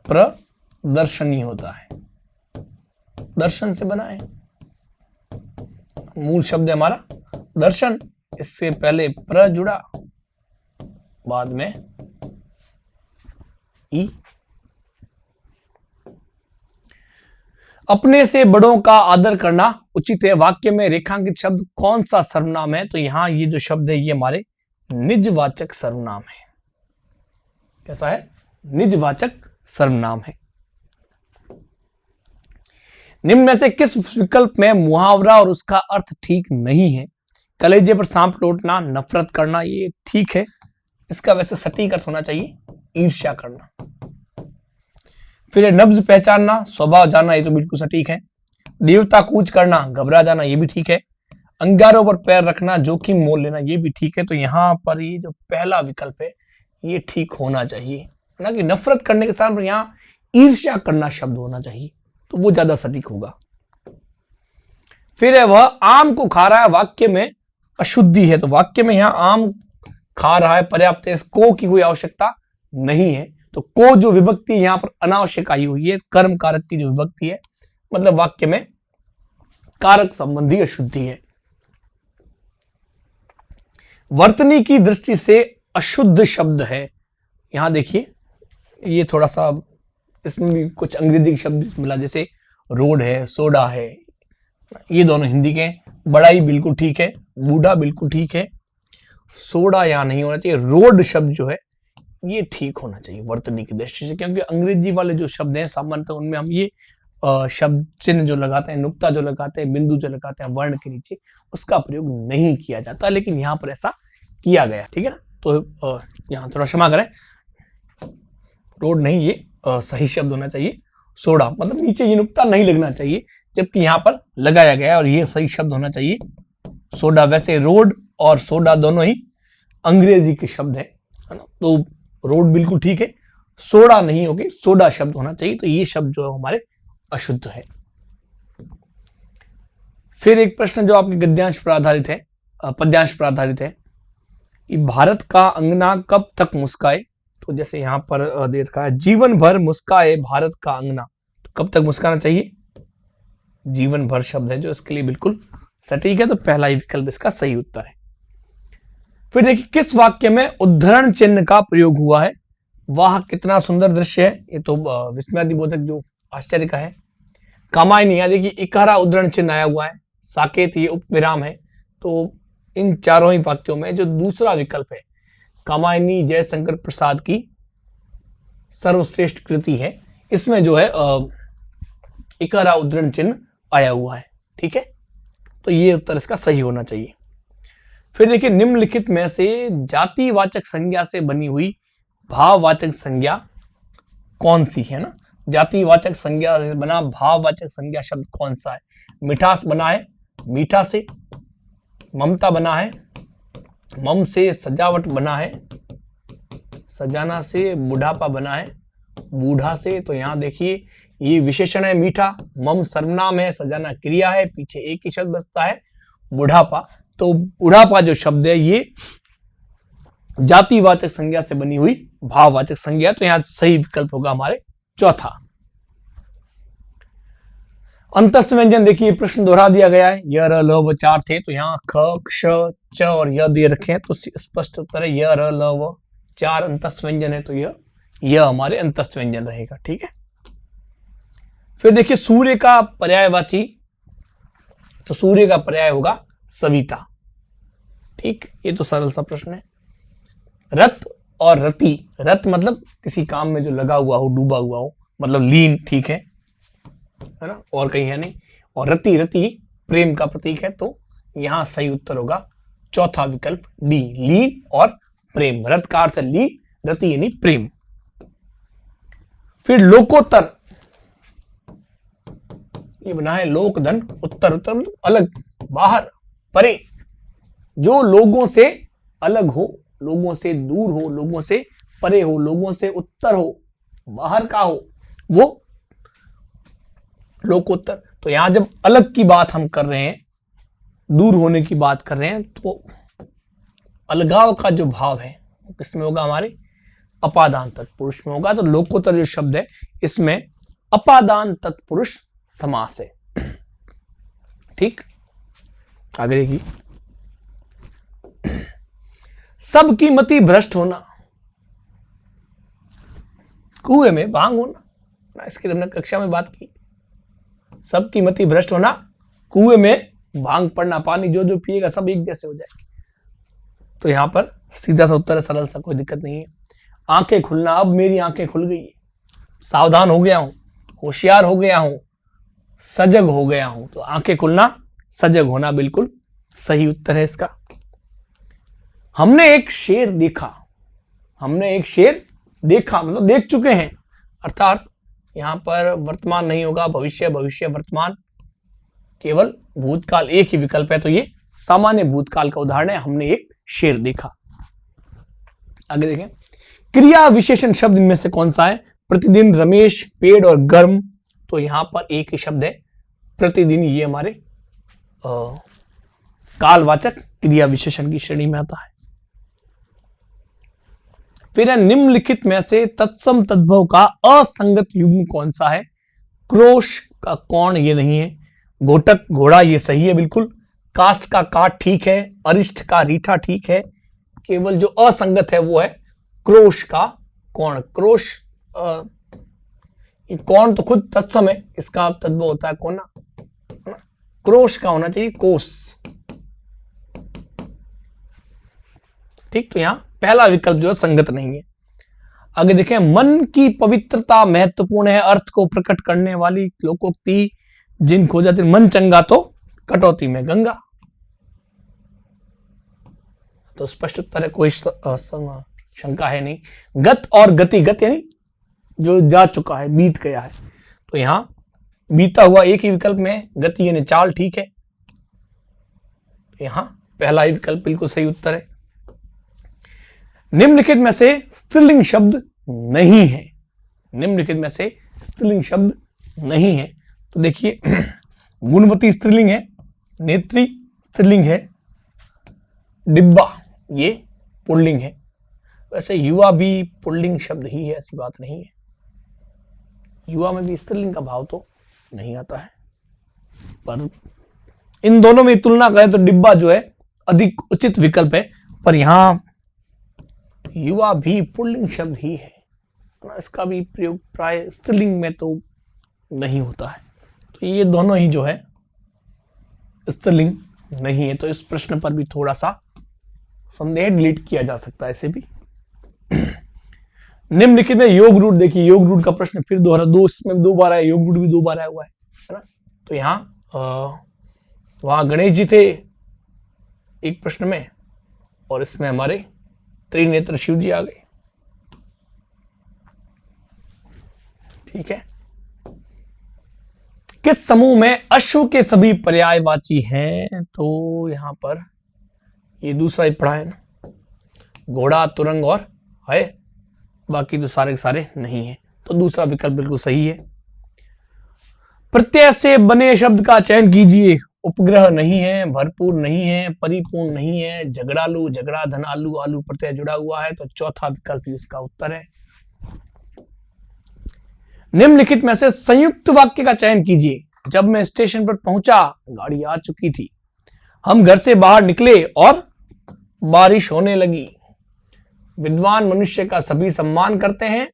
प्रदर्शनी होता है, दर्शन से बना है। मूल शब्द है हमारा दर्शन, इससे पहले प्र जुड़ा, बाद में ई। अपने से बड़ों का आदर करना उचित है, वाक्य में रेखांकित शब्द कौन सा सर्वनाम है? तो यहां ये जो शब्द है ये हमारे निजवाचक सर्वनाम है। कैसा है? निजवाचक सर्वनाम है। निम्न में से किस विकल्प में मुहावरा और उसका अर्थ ठीक नहीं है? कलेजे पर सांप लौटना, नफरत करना, ये ठीक है। इसका वैसे सटीक अर्थ होना चाहिए ईर्ष्या करना। फिर नब्ज पहचानना, स्वभाव जानना, ये तो बिल्कुल सटीक है। देवता कूच करना, घबरा जाना, ये भी ठीक है। अंगारों पर पैर रखना, जोखिम मोल लेना, ये भी ठीक है। तो यहां पर ये जो पहला विकल्प है ये ठीक होना चाहिए ना, कि नफरत करने के स्थान पर यहां ईर्ष्या करना शब्द होना चाहिए, तो वो ज्यादा सटीक होगा। फिर है वह आम को खा रहा है, वाक्य में अशुद्धि है, तो वाक्य में यहां आम खा रहा है पर्याप्त है, को की कोई आवश्यकता नहीं है। तो को जो विभक्ति यहां पर अनावश्यक आई हुई है, कर्म कारक की जो विभक्ति है, मतलब वाक्य में कारक संबंधी अशुद्धि है। वर्तनी की दृष्टि से अशुद्ध शब्द है, यहां देखिए ये थोड़ा सा इसमें भी कुछ अंग्रेजी शब्द मिला, जैसे रोड है, सोडा है, ये दोनों हिंदी के। बड़ाई बिल्कुल ठीक है, बूढ़ा बिल्कुल ठीक है, सोडा यहां नहीं होना चाहिए। रोड शब्द जो है ये ठीक होना चाहिए वर्तनी की दृष्टि से, क्योंकि अंग्रेजी वाले जो शब्द हैं सामान्यतः उनमें हम ये शब्द चिन्ह जो लगाते हैं, नुक्ता जो लगाते हैं, बिंदु जो लगाते हैं वर्ण के नीचे, उसका प्रयोग नहीं किया जाता, लेकिन यहाँ पर ऐसा किया गया। ठीक है ना, तो यहाँ थोड़ा क्षमा करें, रोड नहीं, ये सही शब्द होना चाहिए सोडा, मतलब नीचे ये नुक्ता नहीं लगना चाहिए, जबकि यहाँ पर लगाया गया और ये सही शब्द होना चाहिए सोडा। वैसे रोड और सोडा दोनों ही अंग्रेजी के शब्द है ना, तो रोड बिल्कुल ठीक है, सोडा नहीं होगी, सोडा शब्द होना चाहिए। तो ये शब्द जो है हमारे अशुद्ध है। फिर एक प्रश्न जो आपके गद्यांश पर आधारित है, पद्यांश पर आधारित है कि भारत का अंगना कब तक मुस्काए। तो जैसे यहां पर दे रखा है जीवन भर मुस्काए भारत का अंगना, तो कब तक मुस्काना चाहिए? जीवन भर शब्द है जो इसके लिए बिल्कुल सटीक है, तो पहला ही विकल्प इसका सही उत्तर है। फिर देखिए किस वाक्य में उद्धरण चिन्ह का प्रयोग हुआ है। वाह कितना सुंदर दृश्य है, ये तो विस्मयादिबोधक जो आश्चर्य का है। कामायनी, यहाँ देखिए इकहरा उद्धरण चिन्ह आया हुआ है, साकेत ये उपविराम है। तो इन चारों ही वाक्यों में जो दूसरा विकल्प है कामायनी जयशंकर प्रसाद की सर्वश्रेष्ठ कृति है, इसमें जो है इकहरा उद्धरण चिन्ह आया हुआ है। ठीक है, तो ये उत्तर इसका सही होना चाहिए। फिर देखिए निम्नलिखित में से जातिवाचक संज्ञा से बनी हुई भाववाचक संज्ञा कौन सी है ना। जातिवाचक संज्ञा से बना भाववाचक संज्ञा शब्द कौन सा है? मिठास बना है मीठा से, ममता बना है मम से, सजावट बना है सजाना से, बुढ़ापा बना है बूढ़ा से। तो यहां देखिए ये विशेषण है मीठा, मम सर्वनाम है, सजाना क्रिया है, पीछे एक ही शब्द बचता है बुढ़ापा। तो बुढ़ापा जो शब्द है ये जातिवाचक संज्ञा से बनी हुई भाववाचक संज्ञा, तो यहां सही विकल्प होगा हमारे चौथा। अंतस्थ व्यंजन देखिए प्रश्न दोहरा दिया गया है, य र ल व चार थे, तो यहाँ ख क्ष च और य दे रखे हैं, तो स्पष्ट उत्तर है य र ल व चार अंतस्थ व्यंजन है, तो यह हमारे अंतस्थ व्यंजन रहेगा। ठीक है, फिर देखिए सूर्य का पर्यायवाची, तो सूर्य का पर्याय होगा सविता। ठीक, ये तो सरल सा प्रश्न है। रत और रति, रत मतलब किसी काम में जो लगा हुआ हो, डूबा हुआ हो, मतलब लीन, ठीक है ना, और कहीं है नहीं। और रति, रति प्रेम का प्रतीक है, तो यहां सही उत्तर होगा चौथा विकल्प डी, लीन और प्रेम। रत का अर्थ है लीन, रति यानी प्रेम। फिर लोकोत्तर, ये बना है लोकधन, उत्तर, उत्तर मतलब अलग, बाहर, परे, जो लोगों से अलग हो, लोगों से दूर हो, लोगों से परे हो, लोगों से उत्तर हो, बाहर का हो, वो लोकोत्तर। तो यहां जब अलग की बात हम कर रहे हैं, दूर होने की बात कर रहे हैं, तो अलगाव का जो भाव है किसमें होगा? हमारे अपादान तत्पुरुष में होगा। तो लोकोत्तर जो शब्द है इसमें अपादान तत्पुरुष समास है। ठीक, आगे देखिए सबकी मति भ्रष्ट होना, कुएं में भांग होना, इसकी हमने कक्षा में बात की। सबकी मति भ्रष्ट होना, कुएं में भांग पड़ना, पानी जो जो पिएगा सब एक जैसे हो जाएगा। तो यहां पर सीधा सा उत्तर है, सरल सा, कोई दिक्कत नहीं है। आंखें खुलना, अब मेरी आंखें खुल गई, सावधान हो गया हूं, होशियार हो गया हूं, सजग हो गया हूं। तो आंखें खुलना, सजग होना बिल्कुल सही उत्तर है इसका। हमने एक शेर देखा, हमने एक शेर देखा मतलब देख चुके हैं, अर्थात यहां पर वर्तमान नहीं होगा, भविष्य, भविष्य वर्तमान, केवल भूतकाल एक ही विकल्प है। तो ये सामान्य भूतकाल का उदाहरण है, हमने एक शेर देखा। आगे देखें क्रिया विशेषण शब्द इनमें से कौन सा है? प्रतिदिन, रमेश, पेड़ और गर्म। तो यहां पर एक ही शब्द है प्रतिदिन, ये हमारे कालवाचक क्रिया विशेषण की श्रेणी में आता है। फिर है निम्नलिखित में से तत्सम तद्भव का असंगत युग्म कौन सा है? क्रोश का कौन, ये नहीं है। घोटक घोड़ा, ये सही है बिल्कुल। काष्ठ का काट ठीक है, अरिष्ट का रीठा ठीक है। केवल जो असंगत है वो है क्रोश का कौन। क्रोश कौन तो खुद तत्सम है, इसका तद्भव होता है कोना, क्रोश का होना चाहिए कोस। ठीक, तो यहां पहला विकल्प जो है संगत नहीं है। आगे देखें मन की पवित्रता महत्वपूर्ण है, अर्थ को प्रकट करने वाली लोकोक्ति जिन खो जाती, मन चंगा तो कटौती में गंगा। तो स्पष्ट उत्तर है, कोई शंका है नहीं। गत और गति, गत यानी जो जा चुका है, बीत गया है, तो यहां बीता हुआ एक ही विकल्प में, गति यानी चाल, ठीक है। यहां पहला ही विकल्प बिल्कुल सही उत्तर है। निम्नलिखित में से स्त्रीलिंग शब्द नहीं है, निम्नलिखित में से स्त्रीलिंग शब्द नहीं है। तो देखिए गुणवती स्त्रीलिंग है, नेत्री स्त्रीलिंग है, डिब्बा ये पुल्लिंग है। वैसे युवा भी पुल्लिंग शब्द ही है, ऐसी बात नहीं है, युवा में भी स्त्रीलिंग का भाव तो नहीं आता है, पर इन दोनों में तुलना करें तो डिब्बा जो है अधिक उचित विकल्प है, पर यहां युवा भी पुल्लिंग शब्द ही है, इसका भी प्रयोग प्राय स्त्रीलिंग में तो नहीं होता है। तो ये दोनों ही जो है स्त्रीलिंग नहीं है। तो इस प्रश्न पर भी थोड़ा सा संदेह डिलीट किया जा सकता है इसे भी। निम्नलिखित में योग रूट, देखिए योग रूट का प्रश्न फिर दोहरा, इसमें 2 बार आया, योग रूट भी 2 बार आया हुआ है ना। तो यहाँ वहां गणेश जी थे एक प्रश्न में, और इसमें हमारे त्रिनेत्र शिव जी आ गए। ठीक है, किस समूह में अश्व के सभी पर्यायवाची हैं? तो यहां पर ये दूसरा ही पढ़ा है ना, घोड़ा, तुरंग और है, बाकी तो सारे के सारे नहीं है। तो दूसरा विकल्प बिल्कुल सही है। प्रत्यय से बने शब्द का चयन कीजिए। उपग्रह नहीं है, भरपूर नहीं है, परिपूर्ण नहीं है, झगड़ालू, झगड़ा, धन, आलू, आलू प्रत्यय जुड़ा हुआ है, तो चौथा विकल्प इसका उत्तर है। निम्नलिखित में से संयुक्त वाक्य का चयन कीजिए। जब मैं स्टेशन पर पहुंचा, गाड़ी आ चुकी थी, हम घर से बाहर निकले और बारिश होने लगी। विद्वान मनुष्य का सभी सम्मान करते हैं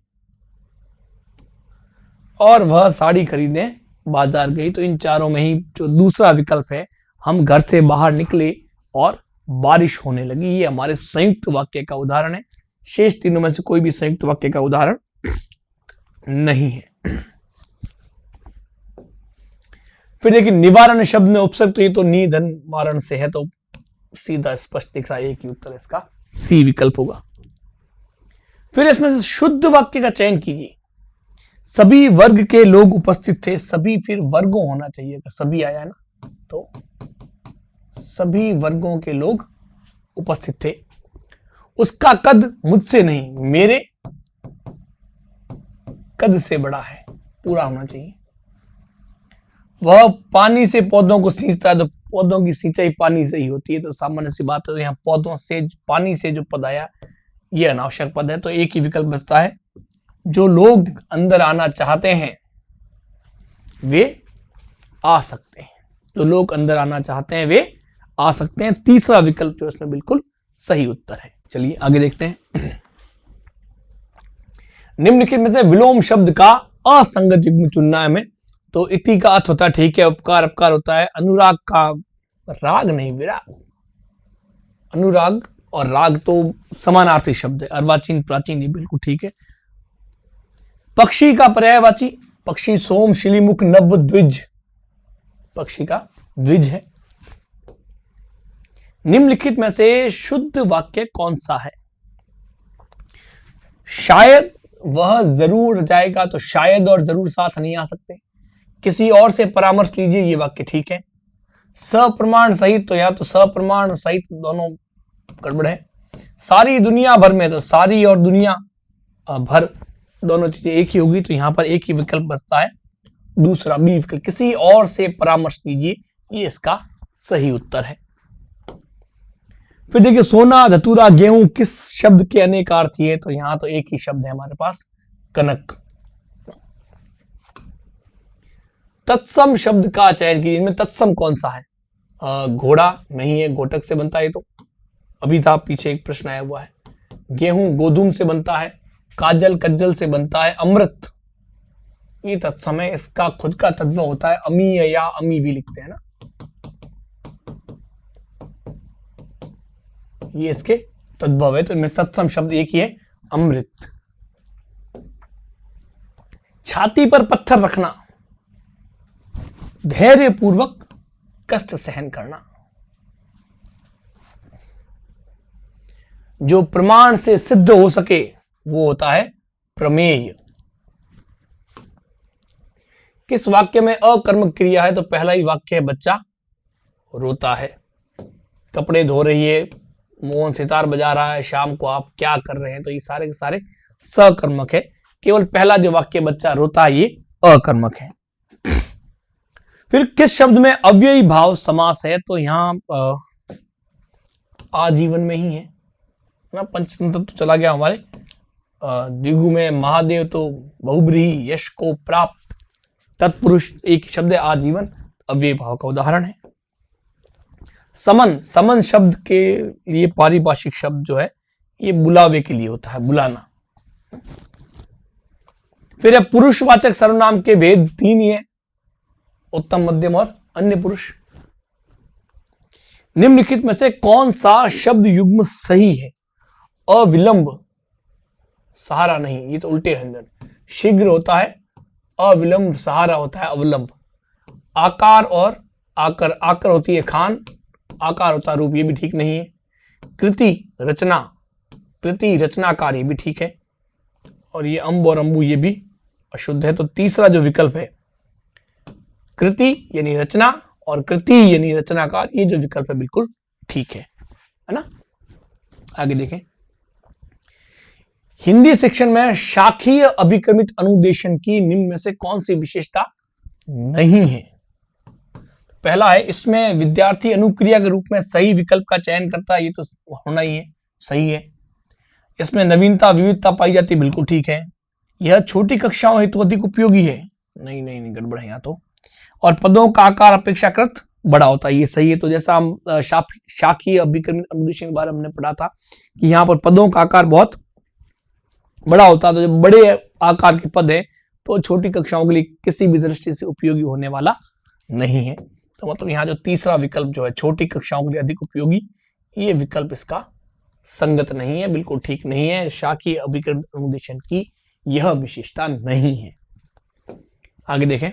और वह साड़ी खरीदने बाजार गई। तो इन चारों में ही जो दूसरा विकल्प है, हम घर से बाहर निकले और बारिश होने लगी, ये हमारे संयुक्त वाक्य का उदाहरण है। शेष तीनों में से कोई भी संयुक्त वाक्य का उदाहरण नहीं है। फिर देखिए निवारण शब्द में उपसर्ग, तो ये तो निधन वारण से है, तो सीधा स्पष्ट दिख रहा है, एक ही उत्तर इसका सी विकल्प होगा। फिर इसमें से शुद्ध वाक्य का चयन कीजिए। सभी वर्ग के लोग उपस्थित थे, सभी फिर वर्गों होना चाहिए, अगर सभी आया ना तो सभी वर्गों के लोग उपस्थित थे। उसका कद मुझसे नहीं, मेरे कद से बड़ा है, पूरा होना चाहिए। वह पानी से पौधों को सींचता है, तो पौधों की सिंचाई पानी से ही होती है, तो सामान्य सी बात है। तो यहाँ पौधों से पानी से जो पद आया ये अनावश्यक पद है, तो एक ही विकल्प बचता है। जो लोग अंदर आना चाहते हैं वे आ सकते हैं, जो लोग अंदर आना चाहते हैं वे आ सकते हैं, तीसरा विकल्प जो इसमें बिल्कुल सही उत्तर है। चलिए आगे देखते हैं। निम्नलिखित में से विलोम शब्द का असंगत युग्म चुनना है हमें। तो इति का अर्थ होता है ठीक है, उपकार अपकार होता है, अनुराग का राग नहीं विराग, अनुराग और राग तो समानार्थी शब्द है, अर्वाचीन प्राचीन, ये बिल्कुल ठीक है। पक्षी का पर्यायवाची, पक्षी सोम, शिलीमुख, नभ, द्विज, पक्षी का द्विज है। निम्नलिखित में से शुद्ध वाक्य कौन सा है? शायद वह जरूर जाएगा, तो शायद और जरूर साथ नहीं आ सकते। किसी और से परामर्श लीजिए, ये वाक्य ठीक है। सप्रमाण सहित, तो या तो सप्रमाण सहित दोनों गड़बड़ है। सारी दुनिया भर में, तो सारी और दुनिया भर दोनों चीजें एक ही होगी, तो यहां पर एक ही विकल्प बचता है, दूसरा बी विकल्प, किसी और से परामर्श लीजिए, ये इसका सही उत्तर है। फिर देखिए सोना, धतूरा, गेहूं किस शब्द के अनेक अर्थ है? तो यहां तो एक ही शब्द है हमारे पास, कनक। तत्सम शब्द का चयन कीजिए। इनमें तत्सम कौन सा है? घोड़ा नहीं है, घोटक से बनता है, तो अभी था पीछे एक प्रश्न आया हुआ है। गेहूं गोधूम से बनता है, काजल कज्जल से बनता है, अमृत ये तत्सम है, इसका खुद का तत्व होता है अमीय या अमी भी लिखते हैं ना, ये इसके तद्भव है, तो इनमें तत्सम शब्द एक ही है, अमृत। छाती पर पत्थर रखना, धैर्य पूर्वक कष्ट सहन करना, जो प्रमाण से सिद्ध हो सके वो होता है प्रमेय। किस वाक्य में अकर्मक क्रिया है? तो पहला ही वाक्य है बच्चा रोता है। कपड़े धो रही है, मोहन सितार बजा रहा है, शाम को आप क्या कर रहे हैं? तो ये सारे के सारे सकर्मक है, केवल पहला जो वाक्य बच्चा रोता है ये अकर्मक है। फिर किस शब्द में अव्ययी भाव समास है? तो यहां आजीवन में ही है ना, पंचतंत्र तो चला गया हमारे। द्विगु में महादेव तो बहुब्रीहि यश को प्राप्त, तत्पुरुष एक शब्द है आजीवन, अव्ययी भाव का उदाहरण है। समन, समन शब्द के लिए पारिभाषिक शब्द जो है ये बुलावे के लिए होता है, बुलाना। फिर है पुरुषवाचक सर्वनाम के भेद 3 ही है, उत्तम, मध्यम और अन्य पुरुष। निम्नलिखित में से कौन सा शब्द युग्म सही है? अविलंब, सहारा नहीं, ये तो उल्टे हैं। शीघ्र होता है अविलंब, सहारा होता है अवलंब। आकार और आकर, आकर होती है खान, आकार होता है रूप, ये भी ठीक नहीं है। कृति, रचना, कृति रचनाकार, ये भी ठीक है। और ये अम्ब और अम्बु ये भी अशुद्ध है। तो तीसरा जो विकल्प है कृति यानी रचना और कृति यानी रचनाकार, ये जो विकल्प है बिल्कुल ठीक है ना। आगे देखें, हिंदी सेक्शन में शाखीय अभिक्रमित अनुदेशन की निम्न में से कौन सी विशेषता नहीं है? पहला है, इसमें विद्यार्थी अनुक्रिया के रूप में सही विकल्प का चयन करता है, ये तो होना ही है, सही है। इसमें नवीनता विविधता पाई जाती है, बिल्कुल ठीक है। यह छोटी कक्षाओं हेतु अधिक उपयोगी है, नहीं नहीं नहीं, गड़बड़ है यहाँ तो। और पदों का आकार अपेक्षाकृत बड़ा होता है, ये सही है। तो जैसा हम शाखीय अभिक्रमित अनुदेशन के बारे में हमने पढ़ा था कि यहाँ पर पदों का आकार बहुत बड़ा होता है, तो जब बड़े आकार के पद है तो छोटी कक्षाओं के लिए किसी भी दृष्टि से उपयोगी होने वाला नहीं है। तो मतलब यहाँ जो तीसरा विकल्प जो है छोटी कक्षाओं के लिए अधिक उपयोगी, ये विकल्प इसका संगत नहीं है, बिल्कुल ठीक नहीं है। शाखीय अभिक्रमित अनुदेशन की यह विशेषता नहीं है। आगे देखें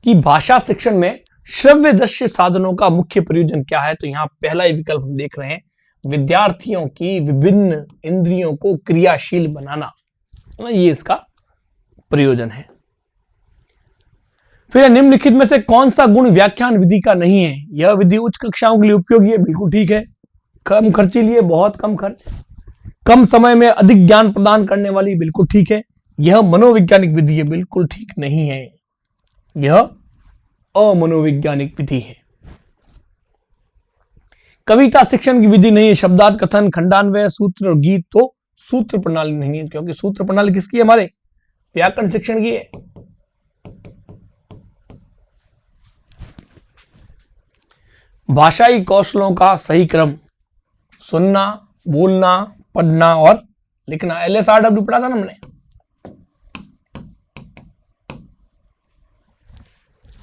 कि भाषा शिक्षण में श्रव्य दृश्य साधनों का मुख्य प्रयोजन क्या है? तो यहाँ पहला ही विकल्प हम देख रहे हैं, विद्यार्थियों की विभिन्न इंद्रियों को क्रियाशील बनाना, ये इसका प्रयोजन है। फिर निम्नलिखित में से कौन सा गुण व्याख्यान विधि का नहीं है? यह विधि उच्च कक्षाओं के लिए उपयोगी है, बिल्कुल ठीक है। कम खर्चीली है, बहुत कम खर्च, कम समय में अधिक ज्ञान प्रदान करने वाली, बिल्कुल ठीक है। यह मनोवैज्ञानिक विधि है, बिल्कुल ठीक नहीं है, यह अमनोवैज्ञानिक विधि है। कविता शिक्षण की विधि नहीं है, शब्दार्थ कथन खंडान्वय सूत्र और गीत तो सूत्र प्रणाली नहीं है, क्योंकि सूत्र प्रणाली किसकी है? हमारे व्याकरण शिक्षण की है। भाषाई कौशलों का सही क्रम, सुनना, बोलना, पढ़ना और लिखना, LSRW पढ़ा था ना हमने।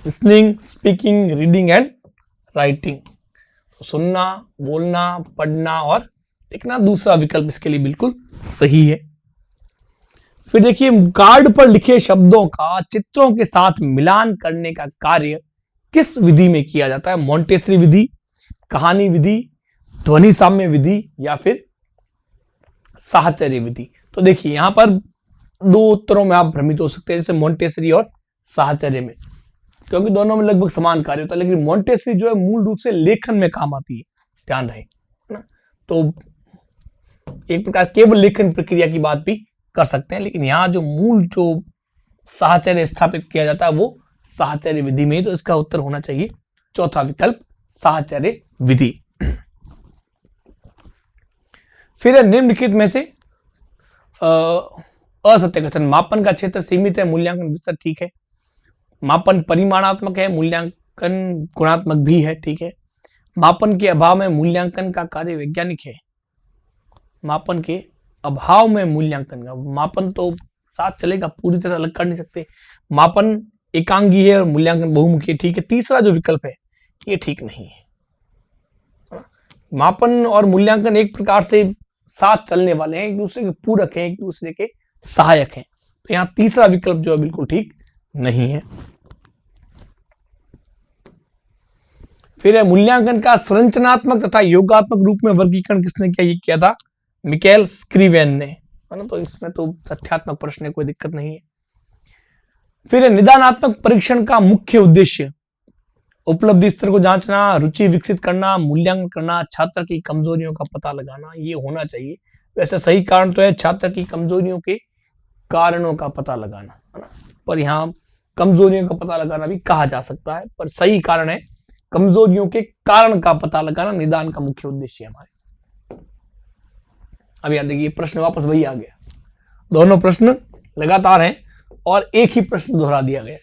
Listening, speaking, reading and writing. तो सुनना, बोलना, पढ़ना और लिखना, दूसरा विकल्प इसके लिए बिल्कुल सही है। फिर देखिए, कार्ड पर लिखे शब्दों का चित्रों के साथ मिलान करने का कार्य किस विधि में किया जाता है? मोंटेसरी विधि, कहानी विधि, ध्वनि साम्य विधि या फिर साहचर्य विधि? तो देखिए यहां पर दो उत्तरों में आप भ्रमित हो सकते हैं, जैसे मोंटेसरी और साहचर्य में, क्योंकि दोनों में लगभग समान कार्य होता है। लेकिन मोंटेसरी जो है मूल रूप से लेखन में काम आती है, ध्यान रहे, है ना। तो एक प्रकार केवल लेखन प्रक्रिया की बात भी कर सकते हैं, लेकिन यहाँ जो मूल जो साहचर्य स्थापित किया जाता है वो साहचर्य विधि में, तो इसका उत्तर होना चाहिए चौथा विकल्प, साहचर्य विधि। फिर निम्नलिखित में से असत्य कथन, मापन का क्षेत्र सीमित है, मूल्यांकन विस्तृत, ठीक है। मापन परिमाणात्मक है, मूल्यांकन गुणात्मक भी है, ठीक है। मापन के अभाव में मूल्यांकन का कार्य वैज्ञानिक है, मापन के अभाव में मूल्यांकन का, मापन तो साथ चलेगा, पूरी तरह अलग कर नहीं सकते। मापन एकांगी है और मूल्यांकन बहुमुखी है, ठीक है। तीसरा जो विकल्प है ये ठीक नहीं है। मापन और मूल्यांकन एक प्रकार से साथ चलने वाले हैं, एक दूसरे के पूरक हैं, एक दूसरे के सहायक हैं, तो यहाँ तीसरा विकल्प जो है बिल्कुल ठीक नहीं है। फिर है मूल्यांकन का संरचनात्मक तथा योगात्मक रूप में वर्गीकरण किसने किया? ये किया था मिकेल स्क्रीवेन ने, है ना। तो इसमें तो तथ्यात्मक प्रश्न है, कोई दिक्कत नहीं है। फिर निदानात्मक परीक्षण का मुख्य उद्देश्य उपलब्धि स्तर को जांचना, रुचि विकसित करना, मूल्यांकन करना, छात्र की कमजोरियों का पता लगाना, ये होना चाहिए। वैसे सही कारण तो है छात्र की कमजोरियों के कारणों का पता लगाना, है ना, पर यहाँ कमजोरियों का पता लगाना भी कहा जा सकता है, पर सही कारण है कमजोरियों के कारण का पता लगाना, निदान का मुख्य उद्देश्य है हमारे। अब याद देखिए प्रश्न वापस वही आ गया, दोनों प्रश्न लगातार हैं और एक ही प्रश्न दोहरा दिया गया।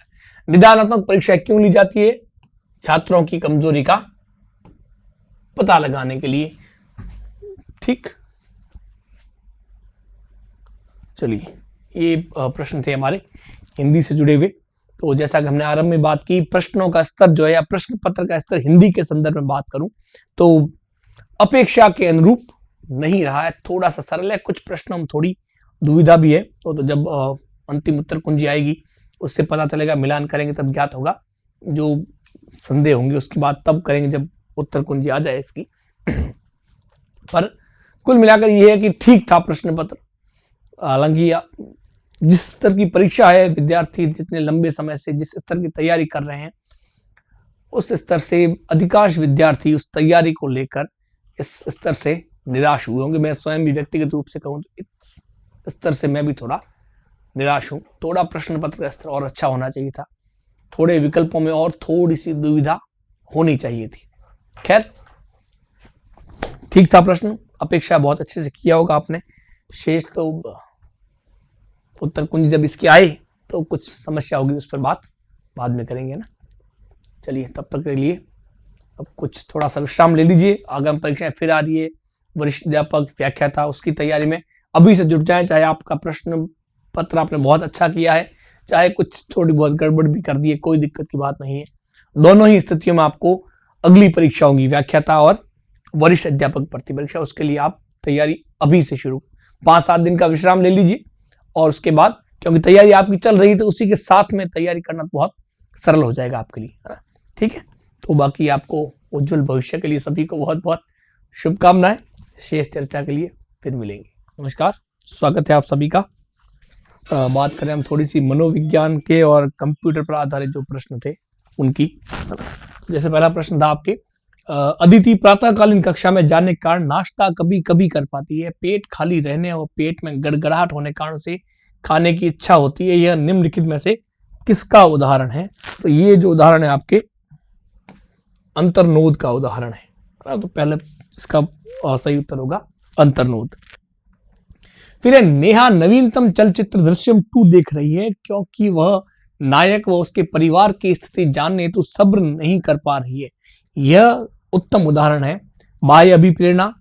निदानात्मक परीक्षा क्यों ली जाती है? छात्रों की कमजोरी का पता लगाने के लिए। ठीक, चलिए ये प्रश्न थे हमारे हिंदी से जुड़े हुए। तो जैसा कि हमने आरंभ में बात की, प्रश्नों का स्तर जो है या प्रश्न पत्र का स्तर हिंदी के संदर्भ में बात करूं तो अपेक्षा के अनुरूप नहीं रहा है, थोड़ा सा सरल है, कुछ प्रश्नों में थोड़ी दुविधा भी है। तो जब अंतिम उत्तर कुंजी आएगी उससे पता चलेगा, मिलान करेंगे तब ज्ञात होगा, जो संदेह होंगे उसकी बात तब करेंगे जब उत्तर कुंजी आ जाए इसकी। पर कुल मिलाकर यह है कि ठीक था प्रश्न पत्र। हालांकि जिस स्तर की परीक्षा है, विद्यार्थी जितने लंबे समय से जिस स्तर की तैयारी कर रहे हैं, उस स्तर से अधिकांश विद्यार्थी उस तैयारी को लेकर इस स्तर से निराश हुए होंगे। मैं स्वयं भी व्यक्तिगत रूप से कहूँ तो इस स्तर से मैं भी थोड़ा निराश हूँ। थोड़ा प्रश्न पत्र का स्तर और अच्छा होना चाहिए था, थोड़े विकल्पों में और थोड़ी सी दुविधा होनी चाहिए थी। खैर ठीक था प्रश्न, अपेक्षा बहुत अच्छे से किया होगा आपने। शेष तो उत्तर कुंजी जब इसकी आए तो कुछ समस्या होगी, उस पर बात बाद में करेंगे ना। चलिए तब तक के लिए अब कुछ थोड़ा सा विश्राम ले लीजिए। आगामी परीक्षाएं फिर आ रही है, वरिष्ठ अध्यापक, व्याख्याता, उसकी तैयारी में अभी से जुट जाएं। चाहे आपका प्रश्न पत्र आपने बहुत अच्छा किया है, चाहे कुछ थोड़ी बहुत गड़बड़ भी कर दी है, कोई दिक्कत की बात नहीं है। दोनों ही स्थितियों में आपको अगली परीक्षा होगी, व्याख्याता और वरिष्ठ अध्यापक भर्ती परीक्षा। उसके लिए आप तैयारी अभी से शुरू, 5-7 दिन का विश्राम ले लीजिए और उसके बाद, क्योंकि तैयारी आपकी चल रही है तो उसी के साथ में तैयारी करना बहुत सरल हो जाएगा आपके लिए, है ना। ठीक है, तो बाकी आपको उज्जवल भविष्य के लिए सभी को बहुत बहुत शुभकामनाएं। शेष चर्चा के लिए फिर मिलेंगे। नमस्कार, स्वागत है आप सभी का। बात करें हम थोड़ी सी मनोविज्ञान के और कंप्यूटर पर आधारित जो प्रश्न थे उनकी। जैसे पहला प्रश्न था आपके, अदिति प्रातःकालीन कक्षा में जाने के कारण नाश्ता कभी कभी कर पाती है, पेट खाली रहने और पेट में गड़गड़ाहट होने के कारण से खाने की इच्छा होती है, यह निम्नलिखित में से किसका उदाहरण है? तो ये जो उदाहरण है आपके अंतर्नोद का उदाहरण है। तो पहले इसका सही उत्तर होगा अंतर्नोद। फिर है, नेहा नवीनतम चलचित्र दृश्यम 2 देख रही है क्योंकि वह नायक व उसके परिवार की स्थिति जानने हेतु सब्र नहीं कर पा रही है। यह उत्तम उदाहरण है। बाह्य अभिप्रेरणा,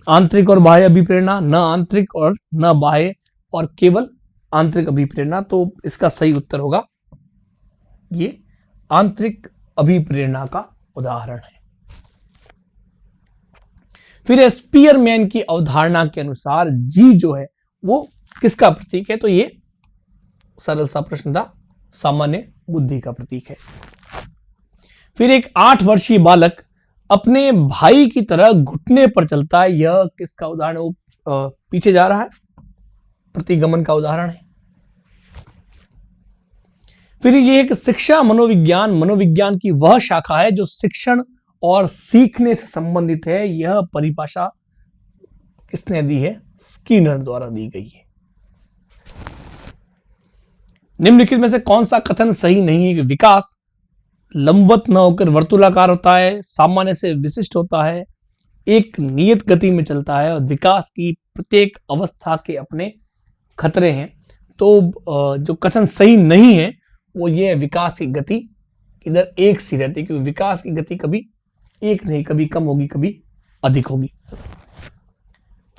आंतरिक और बाह्य अभिप्रेरणा, न आंतरिक और न बाह्य, और केवल आंतरिक अभिप्रेरणा। तो इसका सही उत्तर होगा ये आंतरिक अभिप्रेरणा का उदाहरण है। फिर स्पीयरमैन की अवधारणा के अनुसार जी जो है वो किसका प्रतीक है? तो ये सरल सा प्रश्न था, सामान्य बुद्धि का प्रतीक है। फिर एक 8 वर्षीय बालक अपने भाई की तरह घुटने पर चलता है, यह किसका उदाहरण है? वो पीछे जा रहा है, प्रतिगमन का उदाहरण है। फिर ये एक शिक्षा मनोविज्ञान, मनोविज्ञान की वह शाखा है जो शिक्षण और सीखने से संबंधित है। यह परिभाषा किसने दी है? स्किनर द्वारा दी गई है। निम्नलिखित में से कौन सा कथन सही नहीं है कि विकास लंबवत न होकर वर्तुलाकार होता है, सामान्य से विशिष्ट होता है, एक नियत गति में चलता है और विकास की प्रत्येक अवस्था के अपने खतरे हैं? तो जो कथन सही नहीं है वो ये है, विकास की गति इधर एक सी रहती है, क्योंकि विकास की गति कभी एक नहीं, कभी कम होगी कभी अधिक होगी।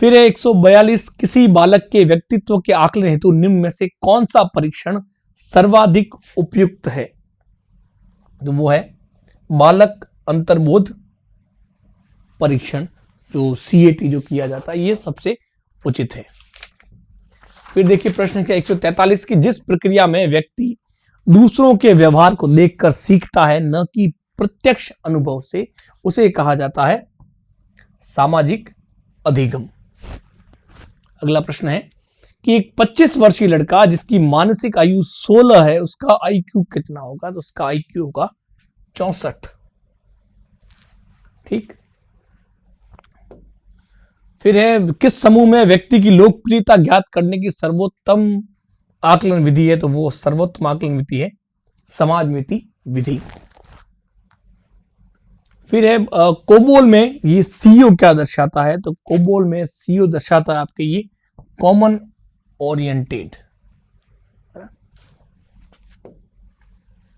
फिर 142, किसी बालक के व्यक्तित्व के आकलन हेतु निम्न में से कौन सा परीक्षण सर्वाधिक उपयुक्त है? तो वो है बालक अंतर्बोध परीक्षण, जो CAT जो किया जाता है, ये सबसे उचित है। फिर देखिए प्रश्न क्या 143 की, जिस प्रक्रिया में व्यक्ति दूसरों के व्यवहार को देखकर सीखता है न कि प्रत्यक्ष अनुभव से, उसे कहा जाता है सामाजिक अधिगम। अगला प्रश्न है कि एक 25 वर्षीय लड़का जिसकी मानसिक आयु 16 है, उसका IQ कितना होगा? तो उसका IQ होगा 64। ठीक। फिर है, किस समूह में व्यक्ति की लोकप्रियता ज्ञात करने की सर्वोत्तम आकलन विधि है तो वो सर्वोत्तम आकलन विधि है समाजमिति विधि। फिर है कोबोल में ये सीओ क्या दर्शाता है, तो कोबोल में सीओ दर्शाता है आपके ये कॉमन ओरिएंटेड।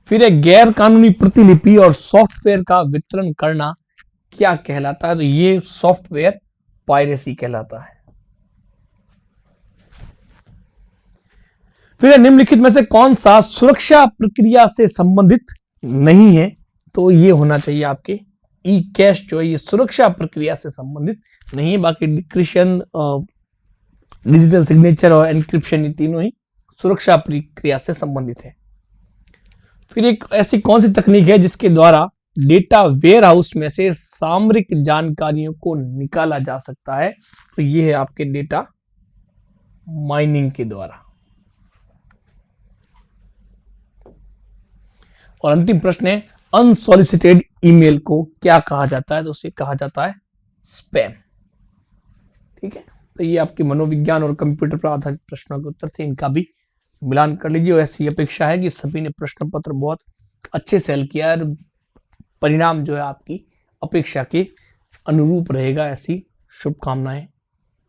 फिर है गैर कानूनी प्रतिलिपि और सॉफ्टवेयर का वितरण करना क्या कहलाता है, तो ये सॉफ्टवेयर पायरेसी कहलाता है। फिर निम्नलिखित में से कौन सा सुरक्षा प्रक्रिया से संबंधित नहीं है, तो ये होना चाहिए आपके ई कैश जो है ये सुरक्षा प्रक्रिया से संबंधित नहीं है। बाकी डिक्रिप्शन, डिजिटल सिग्नेचर और एनक्रिप्शन ये तीनों ही सुरक्षा प्रक्रिया से संबंधित है। फिर एक ऐसी कौन सी तकनीक है जिसके द्वारा डेटा वेयर हाउस में से सामरिक जानकारियों को निकाला जा सकता है, तो ये है आपके डेटा माइनिंग के द्वारा। और अंतिम प्रश्न है अनसॉलिसिटेड ईमेल को क्या कहा जाता है, तो उसे कहा जाता है स्पैम। ठीक है, तो ये आपके मनोविज्ञान और कंप्यूटर पर आधारित प्रश्नों के उत्तर थे, इनका भी मिलान कर लीजिए। और ऐसी अपेक्षा है कि सभी ने प्रश्न पत्र बहुत अच्छे से हल किया और परिणाम जो है आपकी अपेक्षा के अनुरूप रहेगा, ऐसी शुभकामनाएं